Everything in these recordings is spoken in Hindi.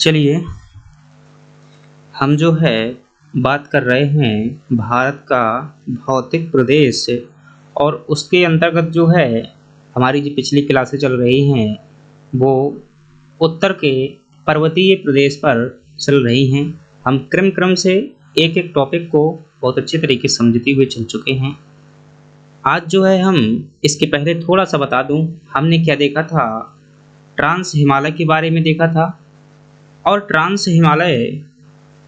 चलिए हम जो है बात कर रहे हैं भारत का भौतिक प्रदेश और उसके अंतर्गत जो है हमारी जो पिछली क्लासें चल रही हैं वो उत्तर के पर्वतीय प्रदेश पर चल रही हैं। हम क्रम क्रम से एक एक टॉपिक को बहुत अच्छे तरीके से समझते हुए चल चुके हैं। आज जो है हम इसके पहले थोड़ा सा बता दूं, हमने क्या देखा था, ट्रांस हिमालय के बारे में देखा था। और ट्रांस हिमालय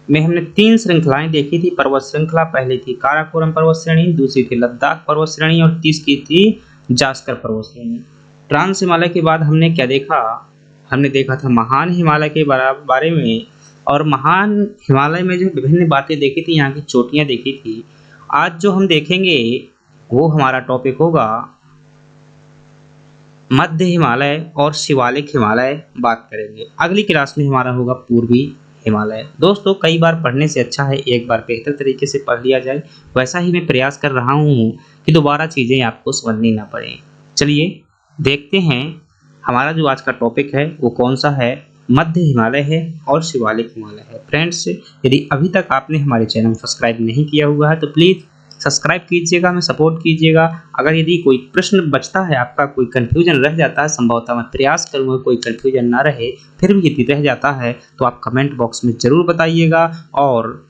में हमने 3 श्रृंखलाएं देखी थी। पर्वत श्रृंखला पहली थी काराकोरम पर्वत श्रेणी, दूसरी थी लद्दाख पर्वत श्रेणी और तीसरी थी जास्कर पर्वत श्रेणी। ट्रांस हिमालय के बाद हमने क्या देखा, हमने देखा था महान हिमालय के बारे में। और महान हिमालय में जो विभिन्न बातें देखी थी, यहाँ की चोटियाँ देखी थी। आज जो हम देखेंगे वो हमारा टॉपिक होगा मध्य हिमालय और शिवालिक हिमालय बात करेंगे। अगली क्लास में हमारा होगा पूर्वी हिमालय। दोस्तों कई बार पढ़ने से अच्छा है एक बार बेहतर तरीके से पढ़ लिया जाए, वैसा ही मैं प्रयास कर रहा हूँ कि दोबारा चीज़ें आपको समझनी ना पड़े। चलिए देखते हैं हमारा जो आज का टॉपिक है वो कौन सा है, मध्य हिमालय है और शिवालिक हिमालय है। फ्रेंड्स, यदि अभी तक आपने हमारे चैनल को सब्सक्राइब नहीं किया हुआ है तो प्लीज़ सब्सक्राइब कीजिएगा, हमें सपोर्ट कीजिएगा। अगर यदि कोई प्रश्न बचता है, आपका कोई कन्फ्यूजन रह जाता है, संभवतः मैं प्रयास करूँगा कोई कन्फ्यूजन ना रहे, फिर भी यदि रह जाता है तो आप कमेंट बॉक्स में ज़रूर बताइएगा, और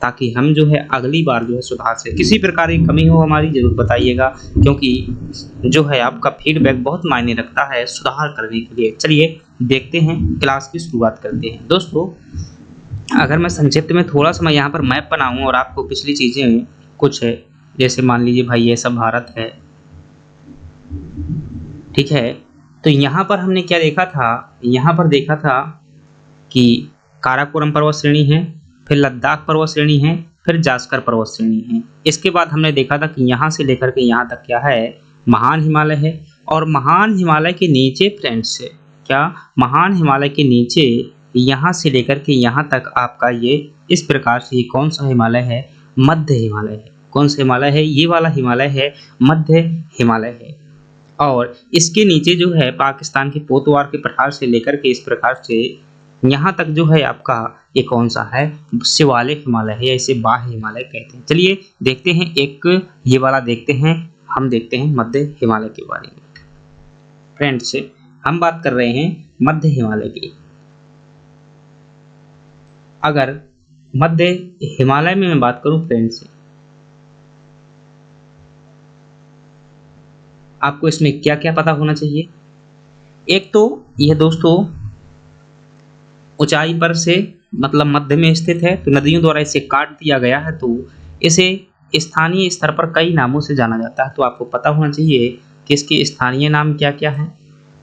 ताकि हम जो है अगली बार जो है सुधार से किसी प्रकार की कमी हो हमारी ज़रूर बताइएगा, क्योंकि जो है आपका फीडबैक बहुत मायने रखता है सुधार करने के लिए। चलिए देखते हैं, क्लास की शुरुआत करते हैं। दोस्तों अगर मैं संक्षिप्त में थोड़ा सा मैं यहाँ पर मैप बनाऊँ और आपको पिछली चीज़ें कुछ है, जैसे मान लीजिए भाई ये सब भारत है, ठीक है। तो यहाँ पर हमने क्या देखा था, यहाँ पर देखा था कि काराकोरम पर्वत श्रेणी है, फिर लद्दाख पर्वत श्रेणी है, फिर जास्कर पर्वत श्रेणी है। इसके बाद हमने देखा था कि यहाँ से लेकर के यहाँ तक क्या है, महान हिमालय है। और महान हिमालय के नीचे फ्रेंड्स से क्या, महान हिमालय के नीचे यहाँ से लेकर के यहाँ तक आपका ये इस प्रकार से कौन सा हिमालय है, मध्य हिमालय है। कौन सा हिमालय है, ये वाला हिमालय है मध्य हिमालय है। और इसके नीचे जो है पाकिस्तान के पोतवार के पठार से लेकर के इस प्रकार से यहाँ तक जो है आपका ये कौन सा है, शिवालिक हिमालय है, या इसे बाह्य हिमालय कहते हैं। चलिए देखते हैं, एक ये वाला देखते हैं, हम देखते हैं मध्य हिमालय के बारे में। फ्रेंड्स हम बात कर रहे हैं मध्य हिमालय की। अगर मध्य हिमालय में मैं बात करूं फ्रेंड्स, आपको इसमें क्या क्या पता होना चाहिए। एक तो यह दोस्तों ऊंचाई पर से मतलब मध्य में स्थित है, तो नदियों द्वारा इसे काट दिया गया है, तो इसे स्थानीय स्तर पर कई नामों से जाना जाता है। तो आपको पता होना चाहिए कि इसके स्थानीय नाम क्या क्या हैं।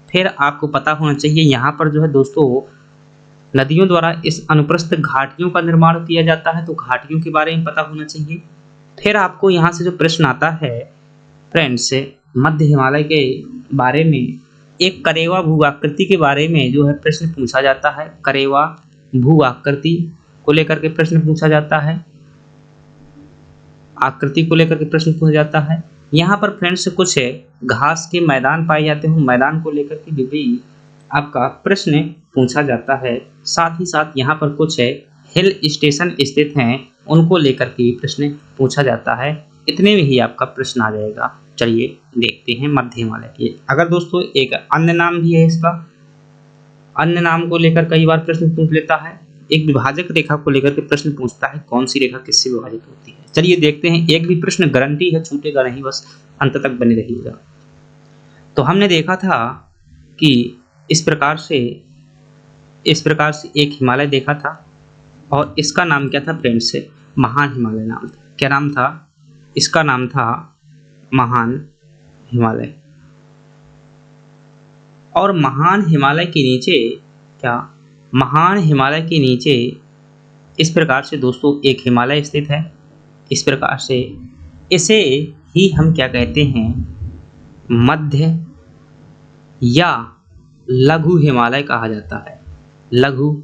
फिर आपको पता होना चाहिए यहाँ पर जो है दोस्तों नदियों द्वारा इस अनुप्रस्थ घाटियों का निर्माण किया जाता है, तो घाटियों के बारे में पता होना चाहिए। फिर आपको यहाँ से जो प्रश्न आता है फ्रेंड्स, मध्य हिमालय के बारे में एक करेवा भू आकृति के बारे में जो है प्रश्न पूछा जाता है। करेवा भू आकृति को लेकर के प्रश्न पूछा जाता है, आकृति को लेकर के प्रश्न पूछा जाता है। यहाँ पर फ्रेंड्स कुछ घास के मैदान पाए जाते हैं, मैदान को लेकर के भी आपका प्रश्न पूछा जाता है। साथ ही साथ यहाँ पर कुछ हिल स्टेशन स्थित हैं, उनको लेकर के प्रश्न पूछा जाता है। इतने में ही आपका प्रश्न आ जाएगा। चलिए देखते हैं मध्य हिमालय के। अगर दोस्तों एक अन्य नाम भी है इसका, अन्य नाम को लेकर कई बार प्रश्न पूछ लेता है। एक विभाजक रेखा को लेकर के प्रश्न पूछता है, कौन सी रेखा किससे विभाजित होती है। चलिए देखते हैं, एक भी प्रश्न गारंटी है, छूटेगा नहीं, बस अंत तक बने रहिएगा। तो हमने देखा था कि इस प्रकार से एक हिमालय देखा था, और इसका नाम क्या था फ्रेंड्स, महान हिमालय नाम था। क्या नाम था इसका, नाम था महान हिमालय। और महान हिमालय के नीचे क्या, महान हिमालय के नीचे इस प्रकार से दोस्तों एक हिमालय स्थित है। इस प्रकार से इसे ही हम क्या कहते हैं, मध्य या लघु हिमालय कहा जाता है। लघु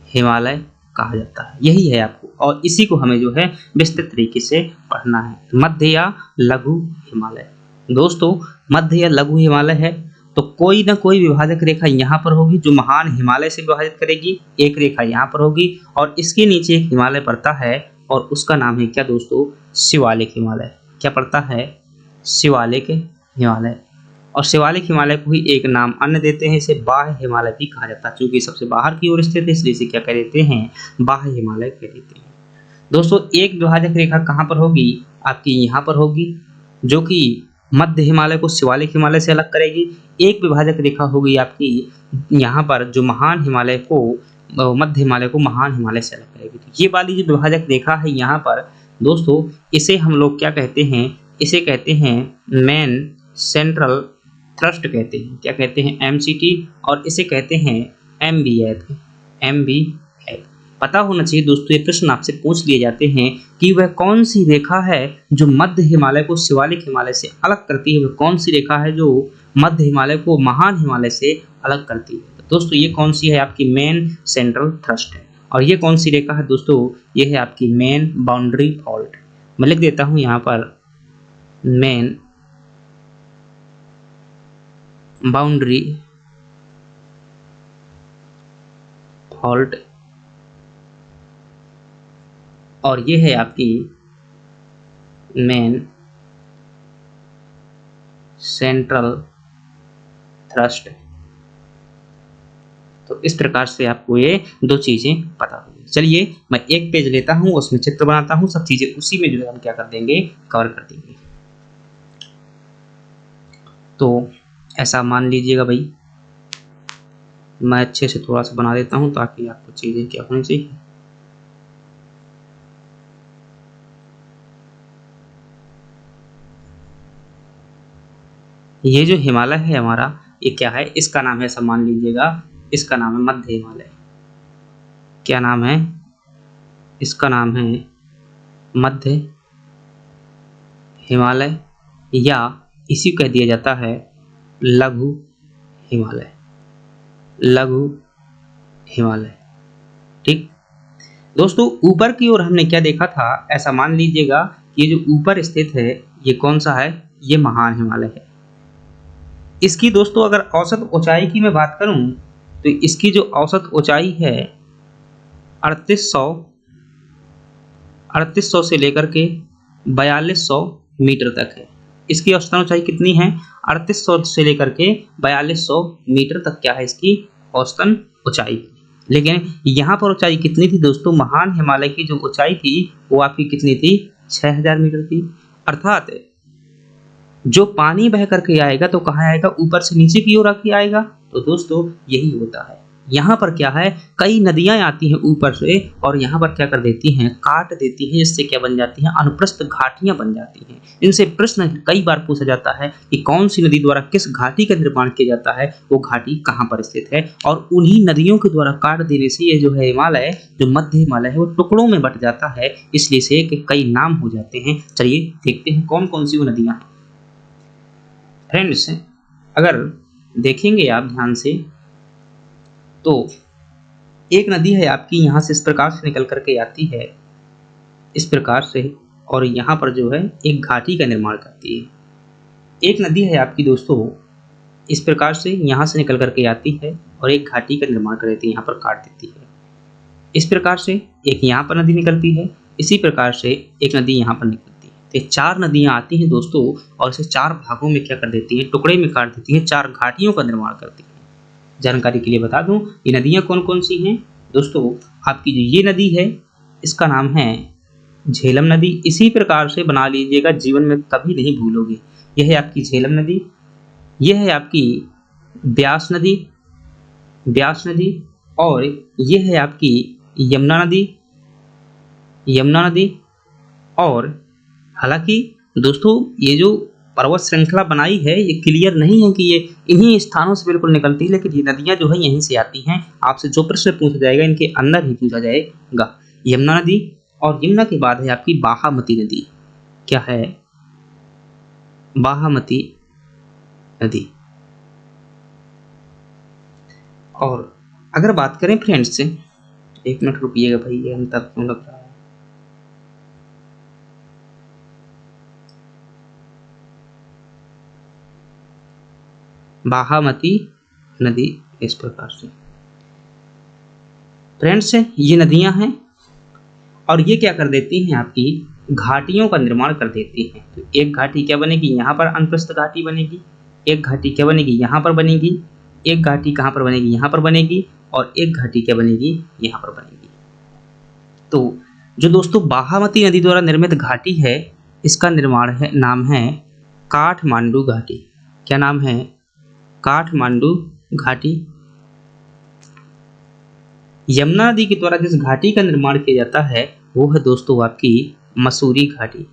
हिमालय कहा जाता है, यही है आपको, और इसी को हमें जो है विस्तृत तरीके से पढ़ना है, मध्य या लघु हिमालय। दोस्तों मध्य या लघु हिमालय है, तो कोई ना कोई विभाजक रेखा यहाँ पर होगी जो महान हिमालय से विभाजित करेगी, एक रेखा यहाँ पर होगी और इसके नीचे एक हिमालय पड़ता है और उसका नाम है क्या दोस्तों, शिवालिक हिमालय। क्या पड़ता है, शिवालिक हिमालय। और शिवालिक हिमालय को ही एक नाम अन्य देते हैं, इसे बाह्य हिमालय भी कहा जाता है, क्योंकि सबसे बाहर की ओर स्थित है इसलिए इसे क्या कह देते हैं, बाह्य हिमालय कह देते हैं। दोस्तों एक विभाजक रेखा कहाँ पर होगी, आपकी यहाँ पर होगी, जो कि मध्य हिमालय को शिवालिक हिमालय से अलग करेगी। एक विभाजक रेखा होगी आपकी यहाँ पर जो महान हिमालय को, मध्य हिमालय को महान हिमालय से अलग करेगी। तो ये वाली जो विभाजक रेखा है यहाँ पर दोस्तों, इसे हम लोग क्या कहते हैं, इसे कहते हैं मेन सेंट्रल थ्रस्ट कहते हैं। क्या कहते हैं, एमसीटी, और इसे कहते हैं एमबीएफ। एमबीएफ पता होना चाहिए दोस्तों, ये प्रश्न आपसे पूछ लिए जाते हैं कि वह कौन सी रेखा है जो मध्य हिमालय को शिवालिक हिमालय से अलग करती है, वह कौन सी रेखा है जो मध्य हिमालय को महान हिमालय से अलग करती है। तो दोस्तों ये कौन सी है, आपकी मेन सेंट्रल थ्रस्ट है। और ये कौन सी रेखा है दोस्तों, ये है आपकी मेन बाउंड्री फॉल्ट। मैं लिख देता हूं यहाँ पर मेन बाउंड्री फॉल्ट, और ये है आपकी मेन सेंट्रल थ्रस्ट। तो इस प्रकार से आपको ये दो चीजें पता होगी। चलिए मैं एक पेज लेता हूं, उसमें चित्र बनाता हूं, सब चीजें उसी में जो है हम क्या कर देंगे, कवर कर देंगे। तो ऐसा मान लीजिएगा भाई, मैं अच्छे से थोड़ा सा बना देता हूं ताकि आपको चीजें क्या होनी चाहिए। ये जो हिमालय है हमारा, ये क्या है, इसका नाम है, ऐसा मान लीजिएगा, इसका नाम है मध्य हिमालय। क्या नाम है, इसका नाम है मध्य हिमालय, या इसी कह दिया जाता है लघु हिमालय। लघु हिमालय, ठीक दोस्तों। ऊपर की ओर हमने क्या देखा था, ऐसा मान लीजिएगा ये जो ऊपर स्थित है ये कौन सा है, ये महान हिमालय है। इसकी दोस्तों अगर औसत ऊंचाई की मैं बात करूं तो इसकी जो औसत ऊंचाई है 3800 से लेकर के 4200 मीटर तक है। इसकी औसतन ऊंचाई कितनी है, 3800 से लेकर के 4200 मीटर तक क्या है इसकी औसतन ऊंचाई। लेकिन यहाँ पर ऊंचाई कितनी थी दोस्तों, महान हिमालय की जो ऊंचाई थी वो आपकी कितनी थी, 6000 मीटर थी। अर्थात जो पानी बह करके आएगा तो कहाँ आएगा, ऊपर से नीचे की ओर आके आएगा। तो दोस्तों यही होता है, यहाँ पर क्या है, कई नदियां आती हैं ऊपर से और यहाँ पर क्या कर देती हैं, काट देती हैं, इससे क्या बन जाती हैं, अनुप्रस्थ घाटियां बन जाती हैं। इनसे प्रश्न कई बार पूछा जाता है कि कौन सी नदी द्वारा किस घाटी का निर्माण किया जाता है, वो घाटी कहाँ पर स्थित है, और उन्हीं नदियों के द्वारा काट देने से ये जो है हिमालय, जो मध्य हिमालय है, वो टुकड़ों में बट जाता है, इसलिए से कई नाम हो जाते हैं। चलिए देखते हैं कौन कौन सी वो नदियां हैं। फ्रेंड्स अगर देखेंगे आप ध्यान से तो एक नदी है आपकी, यहाँ से इस प्रकार से निकल करके आती है, इस प्रकार से, और यहाँ पर जो है एक घाटी का निर्माण करती है। एक नदी है आपकी दोस्तों, इस प्रकार से यहाँ से निकल करके आती है और एक घाटी का निर्माण कर देती है, यहाँ पर काट देती है। इस प्रकार से एक यहाँ पर नदी निकलती है, इसी प्रकार से एक नदी यहाँ पर निकलती है। तो चार नदियाँ आती हैं दोस्तों और इसे चार भागों में क्या कर देती हैं, टुकड़े में काट देती हैं, चार घाटियों का निर्माण करती हैं। जानकारी के लिए बता दूं ये नदियां कौन कौन सी हैं दोस्तों। आपकी जो ये नदी है इसका नाम है झेलम नदी। इसी प्रकार से बना लीजिएगा, जीवन में कभी नहीं भूलोगे। यह है आपकी झेलम नदी, यह है आपकी ब्यास नदी, ब्यास नदी, और यह है आपकी यमुना नदी, यमुना नदी। और हालांकि दोस्तों ये जो पर्वत श्रृंखला बनाई है ये क्लियर नहीं है कि ये इन्हीं स्थानों से बिल्कुल निकलती है, लेकिन ये नदियां जो है यहीं से आती हैं। आपसे जो प्रश्न पूछा जाएगा इनके अंदर ही पूछा जाएगा। यमुना नदी, और यमुना के बाद है आपकी बाहामती नदी। क्या है, बाहामती नदी। और अगर बात करें फ्रेंड्स से, एक मिनट रुकिएगा भाई, ये अंतर क्यों लग रहा है। बाहामती नदी इस प्रकार से। फ्रेंड्स ये नदियां हैं और ये क्या कर देती हैं, आपकी घाटियों का निर्माण कर देती हैं। तो एक घाटी क्या बनेगी, यहाँ पर अनप्रस्थ घाटी बनेगी। एक घाटी क्या बनेगी, यहाँ पर बनेगी। एक घाटी कहाँ पर बनेगी, यहाँ पर बनेगी। और एक घाटी क्या बनेगी, यहाँ पर बनेगी। तो जो दोस्तों बाहामती नदी द्वारा निर्मित घाटी है, इसका नाम है काठमांडू घाटी। क्या नाम है, काठमांडू घाटी। यमुना नदी के द्वारा जिस घाटी का निर्माण किया जाता है वो है दोस्तों आपकी मसूरी घाटी।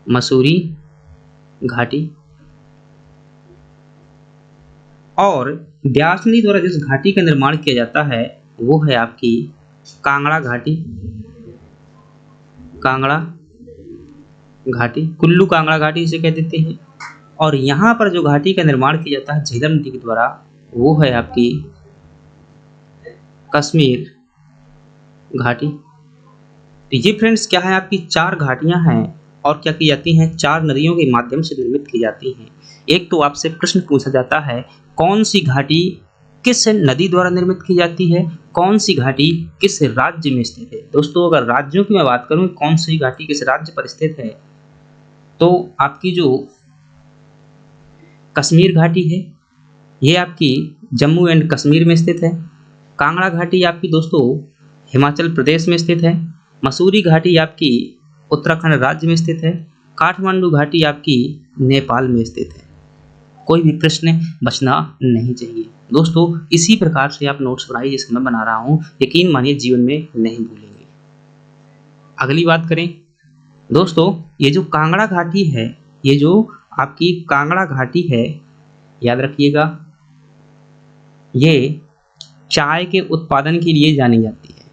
मसूरी घाटी। और ब्यास नदी द्वारा जिस घाटी का निर्माण किया जाता है वो है आपकी कांगड़ा घाटी। कांगड़ा घाटी, कुल्लू कांगड़ा घाटी इसे कह देते हैं। और यहाँ पर जो घाटी का निर्माण किया जाता है झेलम नदी के द्वारा वो है आपकी कश्मीर घाटी। तो ये फ्रेंड्स क्या है, आपकी 4 घाटियां हैं और क्या की जाती हैं, 4 नदियों के माध्यम से निर्मित की जाती हैं। एक तो आपसे प्रश्न पूछा जाता है कौन सी घाटी किस नदी द्वारा निर्मित की जाती है, कौन सी घाटी किस राज्य में स्थित है। दोस्तों अगर राज्यों की मैं बात करूं कौन सी घाटी किस राज्य पर स्थित है, तो आपकी जो कश्मीर घाटी है ये आपकी जम्मू एंड कश्मीर में स्थित है। कांगड़ा घाटी आपकी दोस्तों हिमाचल प्रदेश में स्थित है। मसूरी घाटी आपकी उत्तराखंड राज्य में स्थित है। काठमांडू घाटी आपकी नेपाल में स्थित है। कोई भी प्रश्न बचना नहीं चाहिए दोस्तों। इसी प्रकार से आप नोट्स बनाइए जिससे मैं बना रहा हूँ, यकीन मानिए जीवन में नहीं भूलेंगे। अगली बात करें दोस्तों, ये जो कांगड़ा घाटी है, ये जो आपकी कांगड़ा घाटी है, याद रखिएगा ये चाय के उत्पादन के लिए जानी जाती है।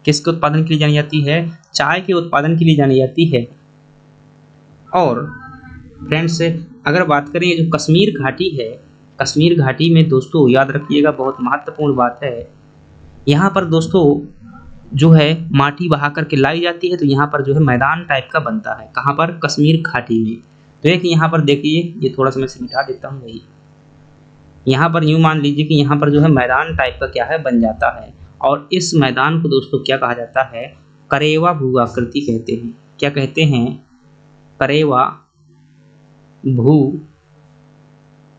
किसके उत्पादन के लिए जानी जाती है, चाय के उत्पादन के लिए जानी जाती है। और फ्रेंड्स अगर बात करें जो कश्मीर घाटी है, कश्मीर घाटी में दोस्तों याद रखिएगा बहुत महत्वपूर्ण बात है, यहाँ पर दोस्तों जो है माटी बहा करके लाई जाती है, तो यहाँ पर जो है मैदान टाइप का बनता है। कहाँ पर, कश्मीर घाटी में। तो एक यहाँ पर देखिए, ये थोड़ा सा मैं इसे मिटा देता हूँ, वही यहाँ पर यूँ मान लीजिए कि यहाँ पर जो है मैदान टाइप का क्या है बन जाता है। और इस मैदान को दोस्तों क्या कहा जाता है, करेवा भू आकृति कहते हैं। क्या कहते हैं, करेवा भू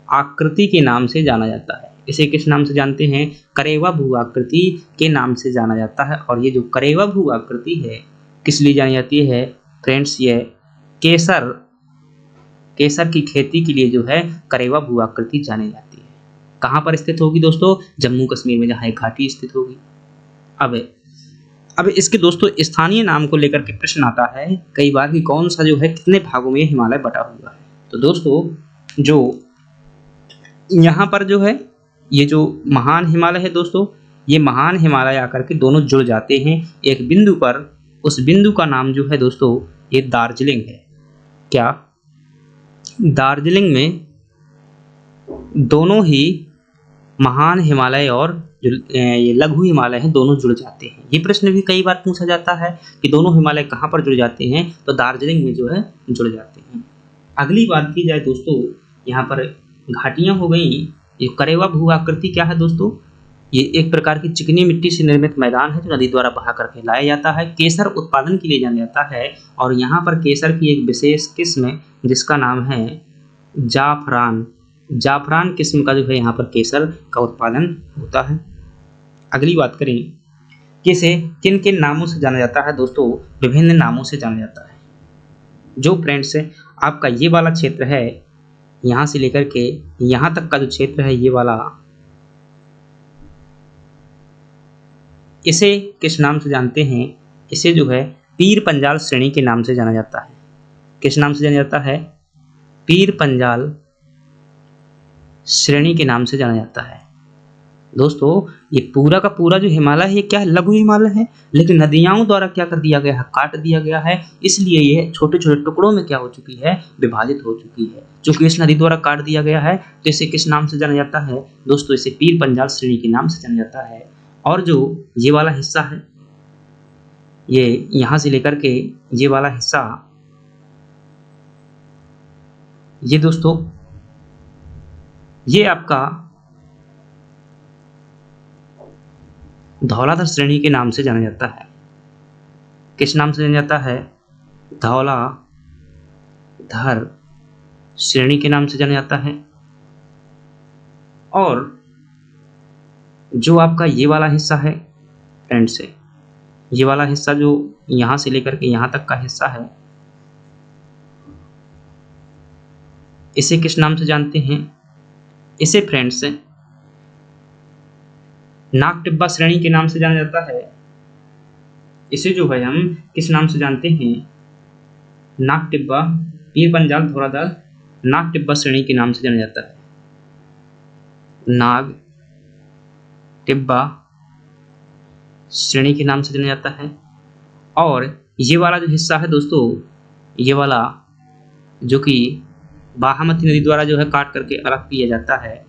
आकृति के नाम से जाना जाता है। इसे किस नाम से जानते हैं, करेवा भू आकृति के नाम से जाना जाता है। और ये जो करेवा भू आकृति है किस लिए जानी जाती है फ्रेंड्स, ये केसर की खेती के लिए जो है करेवा भू आकृति जानी जाती है। कहाँ पर स्थित होगी दोस्तों, जम्मू कश्मीर में जहाँ घाटी स्थित होगी। अब इसके दोस्तों स्थानीय नाम को लेकर के प्रश्न आता है कई बार कि कौन सा जो है कितने भागों में हिमालय बटा हुआ है। तो दोस्तों जो यहाँ पर जो है ये जो महान हिमालय है दोस्तों, ये महान हिमालय आकर के दोनों जुड़ जाते हैं एक बिंदु पर। उस बिंदु का नाम जो है दोस्तों ये दार्जिलिंग है। क्या, दार्जिलिंग में दोनों ही महान हिमालय और जो ये लघु हिमालय हैं दोनों जुड़ जाते हैं। ये प्रश्न भी कई बार पूछा जाता है कि दोनों हिमालय कहाँ पर जुड़ जाते हैं, तो दार्जिलिंग में जो है जुड़ जाते हैं। अगली बात की जाए दोस्तों, यहाँ पर घाटियाँ हो गई। ये करेवा भू आकृति क्या है दोस्तों, ये एक प्रकार की चिकनी मिट्टी से निर्मित मैदान है जो नदी द्वारा बहा करके लाया जाता है। केसर उत्पादन के लिए जाना जाता है और यहाँ पर केसर की एक विशेष किस्म जिसका नाम है जाफरान। जाफरान किस्म का जो है यहाँ पर केसर का उत्पादन होता है। अगली बात करें किसे किन किन नामों से जाना जाता है दोस्तों, विभिन्न नामों से जाना जाता है। जो फ्रेंड्स आपका ये वाला क्षेत्र है, यहाँ से लेकर के यहाँ तक का जो क्षेत्र है ये वाला, इसे किस नाम से जानते हैं, इसे जो है पीर पंजाल श्रेणी के नाम से जाना जाता है। किस नाम से जाना जाता है, पीर पंजाल श्रेणी के नाम से जाना जाता है। दोस्तों ये पूरा का पूरा जो हिमालय है ये क्या है, लघु हिमालय है, लेकिन नदियों द्वारा क्या कर दिया गया है, काट दिया गया है। इसलिए ये छोटे छोटे टुकड़ों में क्या हो चुकी है, विभाजित हो चुकी है। चूंकि इस नदी द्वारा काट दिया गया है तो इसे किस नाम से जाना जाता है दोस्तों, इसे पीर पंजाल श्रेणी के नाम से जाना जाता है। और जो ये वाला हिस्सा है, ये यहाँ से लेकर के ये वाला हिस्सा, ये दोस्तों ये आपका धौलाधर श्रेणी के नाम से जाना जाता है। किस नाम से जाना जाता है? धौलाधर श्रेणी के नाम से जाना जाता है। और जो आपका ये वाला हिस्सा है फ्रेंड्स, ये वाला हिस्सा जो यहां से लेकर के यहां तक का हिस्सा है, इसे किस नाम से जानते हैं? इसे फ्रेंड्स नाग टिब्बा श्रेणी के नाम से जाना जाता है। इसे जो है हम किस नाम से जानते हैं? नाग टिब्बा, पीर पंजाल धौलाधर नाग टिब्बा श्रेणी के नाम से जाना जाता है। नाग टिब्बा श्रेणी के नाम से जाना जाता है। और ये वाला जो हिस्सा है दोस्तों, ये वाला जो कि बागमती नदी द्वारा जो है काट करके अलग किया जाता है,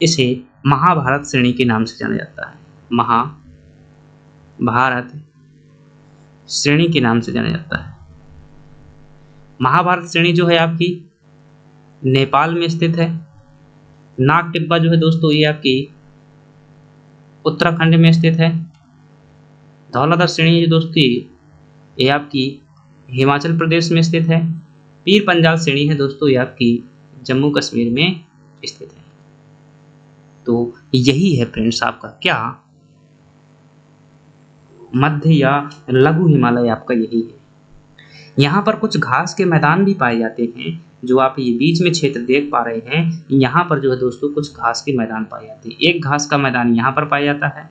इसे महाभारत श्रेणी के नाम से जाना जाता है। महाभारत श्रेणी के नाम से जाना जाता है। महाभारत श्रेणी जो है आपकी नेपाल में स्थित है। नाग टिब्बा जो है दोस्तों ये आपकी उत्तराखंड में स्थित है। धौलाधर श्रेणी जो दोस्ती ये आपकी हिमाचल प्रदेश में स्थित है। पीर पंजाल श्रेणी है दोस्तों ये आपकी जम्मू कश्मीर में स्थित है। तो यही है फ्रेंड्स आपका क्या मध्य या लघु हिमालय आपका यही है। यहाँ पर कुछ घास के मैदान भी पाए जाते हैं, जो आप ये बीच में क्षेत्र देख पा रहे हैं। यहाँ पर जो है दोस्तों कुछ घास के मैदान पाए जाते हैं। एक घास का मैदान यहाँ पर पाया जाता है,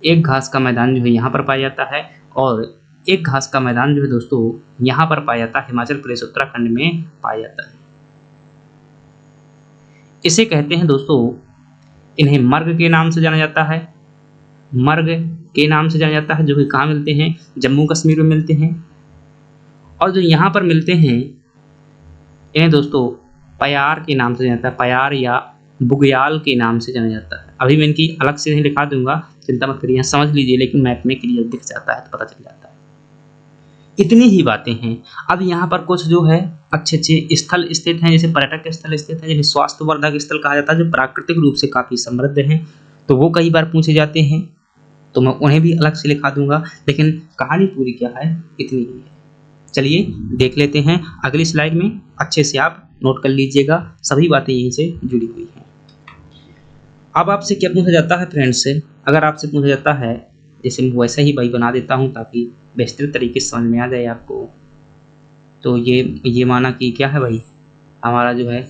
एक घास का मैदान जो है यहाँ पर पाया जाता है, और एक घास का मैदान जो है दोस्तों यहाँ पर पाया जाता है, हिमाचल प्रदेश उत्तराखंड में पाया जाता है। इसे कहते हैं दोस्तों, इन्हें मर्ग के नाम से जाना जाता है। मर्ग के नाम से जाना जाता है, जो कि कहाँ मिलते हैं? जम्मू कश्मीर में मिलते हैं। और जो यहाँ पर मिलते हैं इन्हें दोस्तों पयार के नाम से जाना जाता है। पयार या बुग्याल के नाम से जाना जाता है। अभी मैं इनकी अलग से नहीं लिखा दूंगा, चिंता मत करिए, समझ लीजिए, लेकिन मैप में क्लियर दिख जाता है तो पता चल जाता है। इतनी ही बातें हैं। अब यहाँ पर कुछ जो है अच्छे अच्छे स्थल स्थित हैं, जैसे पर्यटक स्थल स्थित हैं, जिन्हें स्वास्थ्यवर्धक स्थल कहा जाता है, जो प्राकृतिक रूप से काफ़ी समृद्ध हैं, तो वो कई बार पूछे जाते हैं, तो मैं उन्हें भी अलग से लिखा दूंगा। लेकिन कहानी पूरी क्या है, इतनी ही है। चलिए देख लेते हैं अगली स्लाइड में, अच्छे से आप नोट कर लीजिएगा, सभी बातें यहीं से जुड़ी हुई हैं। अब आपसे क्या पूछा जाता है फ्रेंड्स से? अगर आपसे पूछा जाता है, जैसे मैं वैसा ही भाई बना देता हूँ ताकि बेहतर तरीके से समझ में आ जाए आपको। तो ये माना कि क्या है भाई, हमारा जो है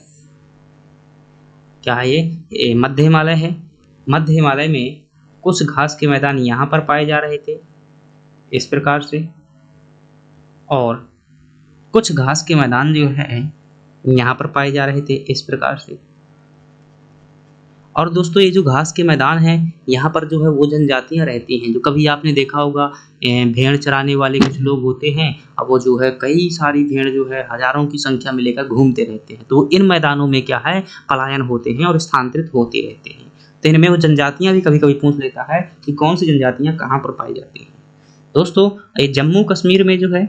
क्या है, ये मध्य हिमालय है। मध्य हिमालय में कुछ घास के मैदान यहाँ पर पाए जा रहे थे इस प्रकार से, और कुछ घास के मैदान जो है यहाँ पर पाए जा रहे थे इस प्रकार से। और दोस्तों ये जो घास के मैदान हैं, यहाँ पर जो है वो जनजातियाँ रहती हैं, जो कभी आपने देखा होगा भेड़ चराने वाले कुछ लोग होते हैं। अब वो जो है कई सारी भेड़ जो है हजारों की संख्या में लेकर घूमते रहते हैं, तो इन मैदानों में क्या है, पलायन होते हैं और स्थानांतरित होते रहते हैं। तो इनमें वो जनजातियाँ भी कभी कभी पूछ लेता है कि कौन सी जनजातियाँ कहाँ पर पाई जाती हैं। दोस्तों ये जम्मू कश्मीर में जो है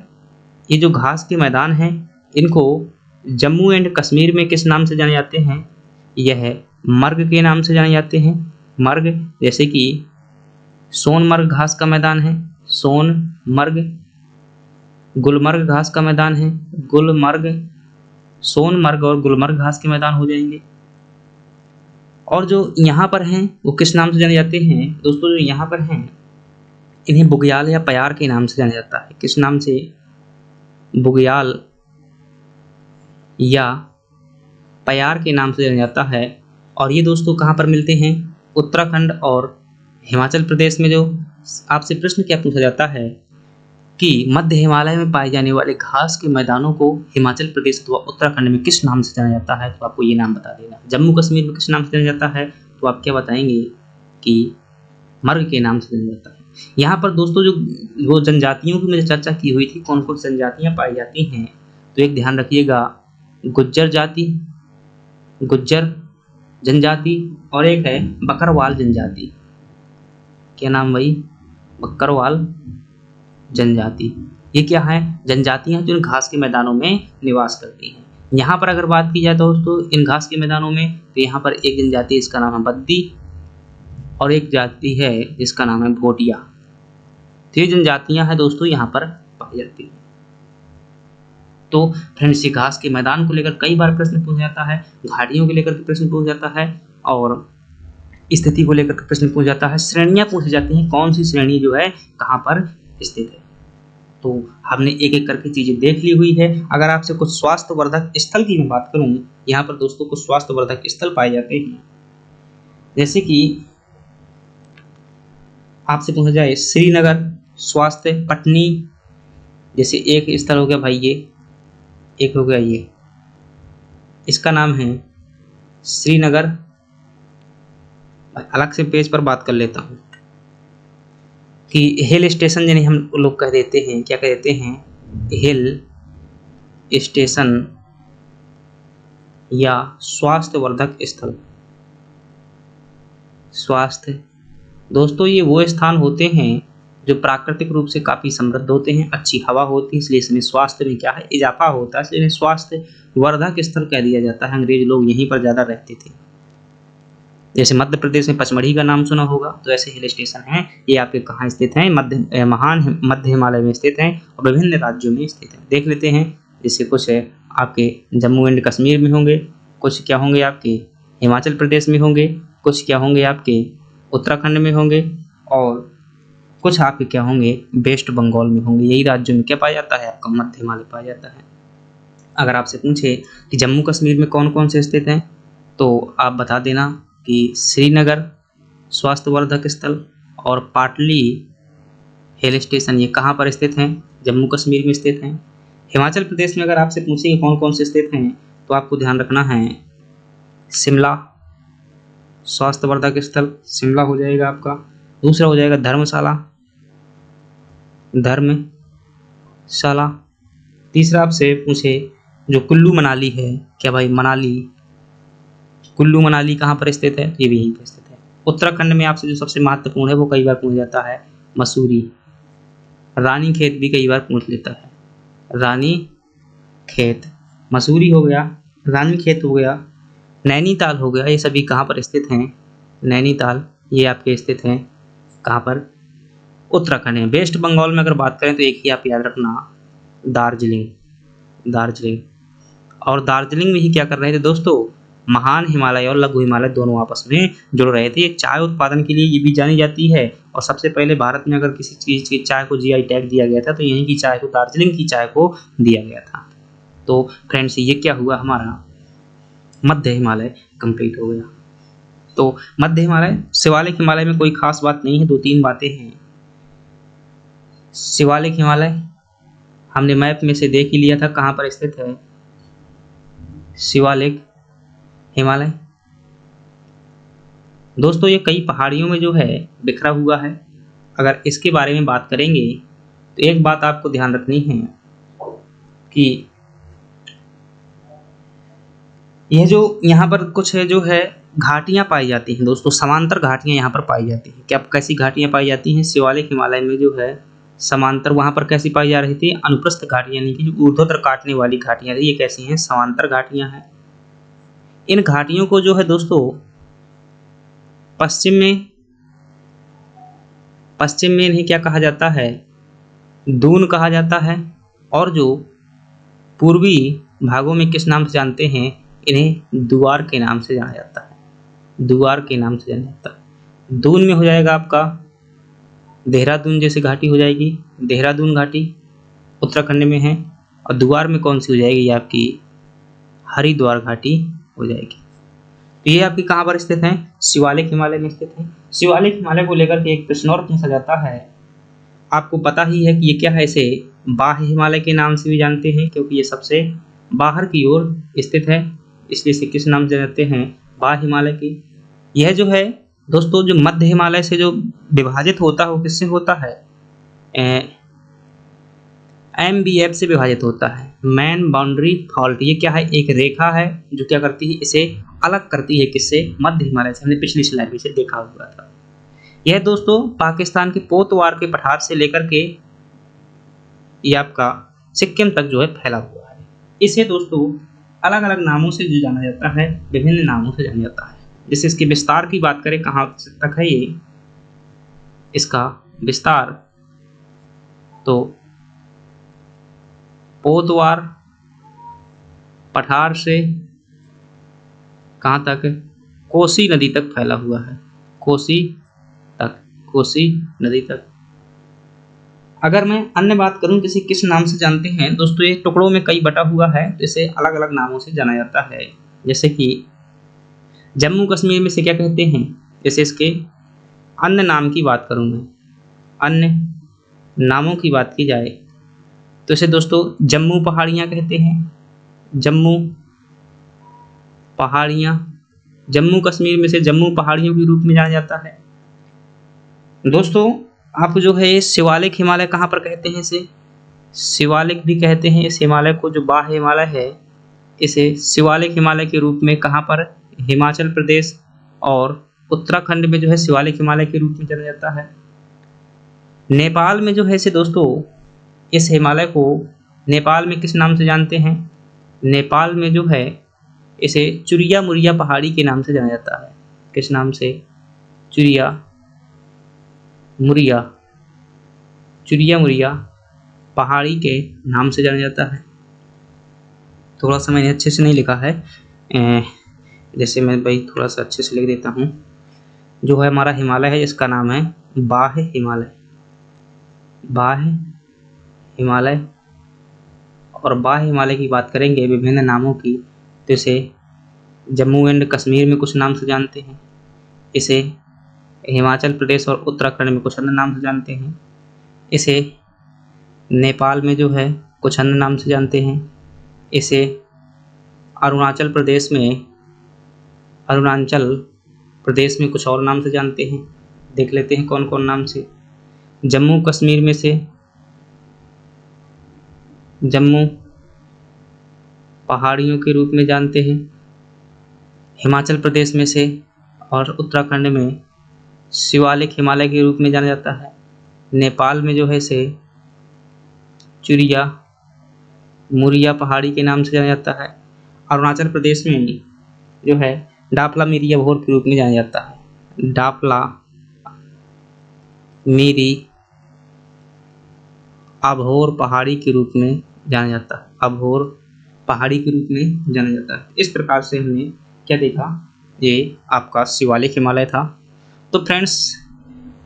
ये जो घास के मैदान हैं, इनको जम्मू एंड कश्मीर में किस नाम से जाने जाते हैं? यह मर्ग के नाम से जाने जाते हैं। मर्ग, जैसे कि सोनमर्ग घास का मैदान है, सोनमर्ग। गुलमर्ग घास का मैदान है, गुलमर्ग। सोनमर्ग और गुलमर्ग घास के मैदान हो जाएंगे। और जो यहाँ पर हैं वो किस नाम से जाने जाते हैं? दोस्तों जो यहाँ पर हैं इन्हें बुग्याल या पयार के नाम से जाना जाता है। किस नाम से? बुग्याल या पयार के नाम से जाना जाता है। और ये दोस्तों कहाँ पर मिलते हैं? उत्तराखंड और हिमाचल प्रदेश में। जो आपसे प्रश्न क्या पूछा जाता है कि मध्य हिमालय में पाए जाने वाले घास के मैदानों को हिमाचल प्रदेश अथवा उत्तराखंड में किस नाम से जाना जाता है, तो आपको ये नाम बता देना। जम्मू कश्मीर में किस नाम से जाना जाता है, तो आप क्या बताएंगे कि मर्ग के नाम से जाना जाता है। यहाँ पर दोस्तों जो वो जनजातियों की मैंने चर्चा की हुई थी, कौन कौन जनजातियाँ पाई जाती हैं, तो एक ध्यान रखिएगा, गुज्जर जाति, गुज्जर जनजाति, और एक है बकरवाल जनजाति। क्या नाम भाई? बकरवाल जनजाति। ये क्या है? जनजातियां जो घास के मैदानों में निवास करती हैं। यहाँ पर अगर बात की जाए दोस्तों इन घास के मैदानों में, तो यहाँ पर एक जनजाति इसका नाम है बद्दी और एक जाति है जिसका नाम है भोटिया। तो ये जनजातियां हैं दोस्तों यहाँ पर पाई जाती हैं। तो फ्रेंड्स, ये घास के मैदान को लेकर कई बार प्रश्न पूछा जाता है, घाटियों को लेकर प्रश्न पूछा जाता है और स्थिति को लेकर प्रश्न पूछा जाता है, श्रेणियां पूछी जाती हैं, कौन सी श्रेणी जो है कहाँ पर स्थित है। तो हमने एक एक करके चीजें देख ली हुई है। अगर आपसे कुछ स्वास्थ्यवर्धक स्थल की मैं बात करूं, यहाँ पर दोस्तों कुछ स्वास्थ्यवर्धक स्थल पाए जाते हैं। जैसे कि आपसे पूछा जाए श्रीनगर स्वास्थ्य पटनी, जैसे एक स्थल हो गया भाई, ये एक हो गया, ये इसका नाम है श्रीनगर। अलग से पेज पर बात कर लेता हूँ कि हिल स्टेशन यानी हम लोग कह देते हैं, क्या कह देते हैं, हिल स्टेशन या स्वास्थ्यवर्धक स्थल। स्वास्थ्य दोस्तों ये वो स्थान होते हैं जो प्राकृतिक रूप से काफ़ी समृद्ध होते हैं, अच्छी हवा होती है, इसलिए इसमें स्वास्थ्य में क्या है इजाफा होता है, इसलिए स्वास्थ्य वर्धक स्थल कह दिया जाता है। अंग्रेज लोग यहीं पर ज़्यादा रहते थे। जैसे मध्य प्रदेश में पचमढ़ी का नाम सुना होगा, तो ऐसे हिल स्टेशन हैं, ये आपके कहाँ स्थित हैं, मध्य हिमालय में स्थित हैं और विभिन्न राज्यों में स्थित हैं। देख लेते हैं, जैसे कुछ आपके जम्मू एंड कश्मीर में होंगे, कुछ क्या होंगे आपके हिमाचल प्रदेश में होंगे, कुछ क्या होंगे आपके उत्तराखंड में होंगे और कुछ आपके क्या होंगे वेस्ट बंगाल में होंगे। यही राज्यों में क्या पाया जाता है, आपका मध्य हिमालय पाया जाता है। अगर आपसे पूछे कि जम्मू कश्मीर में कौन कौन से स्थित हैं, तो आप बता देना कि श्रीनगर स्वास्थ्यवर्धक स्थल और पाटली हिल स्टेशन, ये कहाँ पर स्थित हैं, जम्मू कश्मीर में स्थित हैं। हिमाचल प्रदेश में अगर आपसे पूछेंगे कौन कौन से स्थित हैं, तो आपको ध्यान रखना है शिमला स्वास्थ्यवर्धक स्थल, शिमला हो जाएगा आपका। दूसरा हो जाएगा धर्मशाला। तीसरा आपसे पूछे जो कुल्लू मनाली है, क्या भाई मनाली, कुल्लू मनाली कहाँ पर स्थित है, ये भी यहीं पर स्थित है। उत्तराखंड में आपसे जो सबसे महत्वपूर्ण है वो कई बार पूछ जाता है मसूरी। रानी खेत भी कई बार पूछ लेता है, रानी खेत, मसूरी हो गया, रानी खेत हो गया, नैनीताल हो गया, ये सभी कहाँ पर स्थित हैं, नैनीताल ये आपके स्थित हैं कहाँ पर, उत्तराखंड है। वेस्ट बंगाल में अगर बात करें तो एक ही आप याद रखना, दार्जिलिंग। और दार्जिलिंग में ही क्या कर रहे थे दोस्तों, महान हिमालय और लघु हिमालय दोनों आपस में जुड़ रहे थे। चाय उत्पादन के लिए ये भी जानी जाती है और सबसे पहले भारत में अगर किसी चीज़ की चाय को जीआई टैग दिया गया था तो यहीं की चाय को, दार्जिलिंग की चाय को दिया गया था। तो फ्रेंड्स ये क्या हुआ, हमारा मध्य हिमालय कंप्लीट हो गया। तो मध्य हिमालय, शिवालिक हिमालय में कोई खास बात नहीं है, 2-3 बातें हैं। शिवालिक हिमालय हमने मैप में से देख ही लिया था कहाँ पर स्थित है, शिवालिक हिमालय दोस्तों ये कई पहाड़ियों में जो है बिखरा हुआ है। अगर इसके बारे में बात करेंगे तो एक बात आपको ध्यान रखनी है कि यह जो यहाँ पर कुछ है जो है घाटियाँ पाई जाती हैं दोस्तों, समांतर घाटियाँ यहाँ पर पाई जाती हैं। क्या कैसी घाटियाँ पाई जाती हैं, शिवालिक हिमालय में जो है समांतर, वहाँ पर कैसी पाई जा रही थी, अनुप्रस्थ घाटियाँ, यानी कि जो ऊर्ध्वाधर काटने वाली घाटियाँ थी, ये कैसी हैं, समांतर घाटियाँ हैं। इन घाटियों को जो है दोस्तों पश्चिम में इन्हें क्या कहा जाता है, दून कहा जाता है, और जो पूर्वी भागों में किस नाम से जानते हैं, इन्हें दुआर के नाम से जाना जाता है, दुआर के नाम से जाना जाता है। दून में हो जाएगा आपका देहरादून जैसी घाटी हो जाएगी, देहरादून घाटी उत्तराखंड में है, और दुआर में कौन सी हो जाएगी, ये आपकी हरिद्वार घाटी हो जाएगी। तो ये आपकी कहाँ पर स्थित हैं, शिवालिक हिमालय में स्थित है। शिवालिक हिमालय को लेकर के एक प्रश्न और पूछा जाता है, आपको पता ही है कि ये क्या है, इसे बाह्य हिमालय के नाम से भी जानते हैं क्योंकि ये सबसे बाहर की ओर स्थित है, इसलिए इसे किस नाम से जानते हैं, बाह्य हिमालय की। यह जो है दोस्तों जो मध्य हिमालय से जो विभाजित होता है वो किससे होता है, MBF से विभाजित होता है, मैन बाउंड्री फॉल्ट। ये क्या है, एक रेखा है जो क्या करती है, इसे अलग करती है किससे, मध्य हिमालय से। हमने पिछली स्लाइड में से देखा हुआ था। यह दोस्तों पाकिस्तान के पोतवार के पठार से लेकर के ये आपका सिक्किम तक जो है फैला हुआ है। इसे दोस्तों अलग अलग नामों से जो जाना जाता है, विभिन्न नामों से जाना जाता है। जैसे इसके विस्तार की बात करें कहाँ तक है ये, इसका विस्तार तो पोतवार पठार से कहाँ तक, कोसी नदी तक फैला हुआ है, कोसी नदी तक। अगर मैं अन्य बात करूं जैसे किस नाम से जानते हैं दोस्तों, ये टुकड़ों में कई बटा हुआ है, तो इसे अलग अलग नामों से जाना जाता है। जैसे कि जम्मू कश्मीर में से क्या कहते हैं, जैसे इसके अन्य नाम की बात करूं मैं, अन्य नामों की बात की जाए तो इसे दोस्तों जम्मू पहाड़ियाँ कहते हैं, जम्मू पहाड़ियाँ। जम्मू कश्मीर में से जम्मू पहाड़ियों के रूप में जाना जाता है। दोस्तों आप जो है शिवालिक हिमालय कहाँ पर कहते हैं, इसे शिवालिक भी कहते हैं। इस हिमालय को जो बाह्य हिमालय है इसे शिवालिक हिमालय के रूप में कहाँ पर, हिमाचल प्रदेश और उत्तराखंड में जो है शिवालिक हिमालय के रूप में जाना जाता है। नेपाल में जो है इसे दोस्तों, इस हिमालय को नेपाल में किस नाम से जानते हैं, नेपाल में जो है इसे चुरिया मुरिया पहाड़ी के नाम से जाना जाता है। किस नाम से, चुरिया मुरिया पहाड़ी के नाम से जाना जाता है। थोड़ा सा मैंने अच्छे से नहीं लिखा है, जैसे मैं भाई थोड़ा सा अच्छे से लिख देता हूँ। जो है हमारा हिमालय है इसका नाम है बाह्य हिमालय। और बाह्य हिमालय की बात करेंगे विभिन्न नामों की, तो इसे जम्मू एंड कश्मीर में कुछ नाम से जानते हैं, इसे हिमाचल प्रदेश और उत्तराखंड में कुछ अन्य नाम से जानते हैं, इसे नेपाल में जो है कुछ अन्य नाम से जानते हैं, इसे अरुणाचल प्रदेश में कुछ और नाम से जानते हैं। देख लेते हैं कौन कौन नाम से। जम्मू कश्मीर में से जम्मू पहाड़ियों के रूप में जानते हैं, हिमाचल प्रदेश में से और उत्तराखंड में शिवालिक हिमालय के रूप में जाना जाता है। नेपाल में जो है इसे चुरिया मुरिया पहाड़ी के नाम से जाना जाता है। अरुणाचल प्रदेश में जो है डापला मिरी अभोर के रूप में जाना जाता है, डापला मिरी अभोर पहाड़ी के रूप में जाना जाता है, अभोर पहाड़ी के रूप में जाना जाता है। इस प्रकार से हमने क्या देखा, ये आपका शिवालिक हिमालय था। तो फ्रेंड्स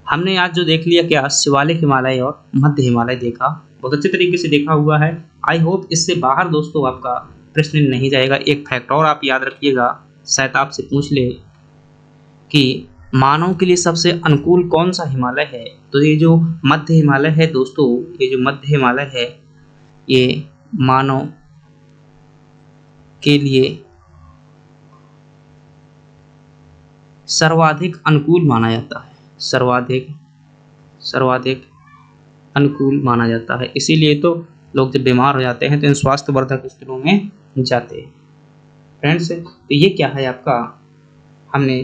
हमने आज जो देख लिया क्या, शिवालिक हिमालय और मध्य हिमालय देखा, बहुत अच्छे तरीके से देखा हुआ है। आई होप इससे बाहर दोस्तों आपका प्रश्न नहीं जाएगा। एक फैक्ट और आप याद रखिएगा, शायद आपसे पूछ ले कि मानव के लिए सबसे अनुकूल कौन सा हिमालय है, तो ये जो मध्य हिमालय है दोस्तों, ये जो मध्य हिमालय है ये मानव के लिए सर्वाधिक अनुकूल माना जाता है, सर्वाधिक अनुकूल माना जाता है। इसीलिए तो लोग जब बीमार हो जाते हैं तो इन स्वास्थ्यवर्धक स्थलों में जाते हैं। फ्रेंड्स तो ये क्या है आपका, हमने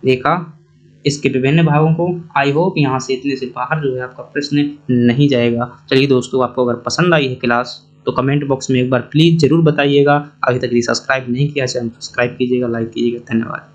देखा इसके विभिन्न भागों को। आई होप यहाँ से इतने से बाहर जो है आपका प्रश्न नहीं जाएगा। चलिए दोस्तों, आपको अगर पसंद आई है क्लास तो कमेंट बॉक्स में एक बार प्लीज़ ज़रूर बताइएगा। अभी तक सब्सक्राइब नहीं किया चैनल सब्सक्राइब कीजिएगा, लाइक कीजिएगा। धन्यवाद।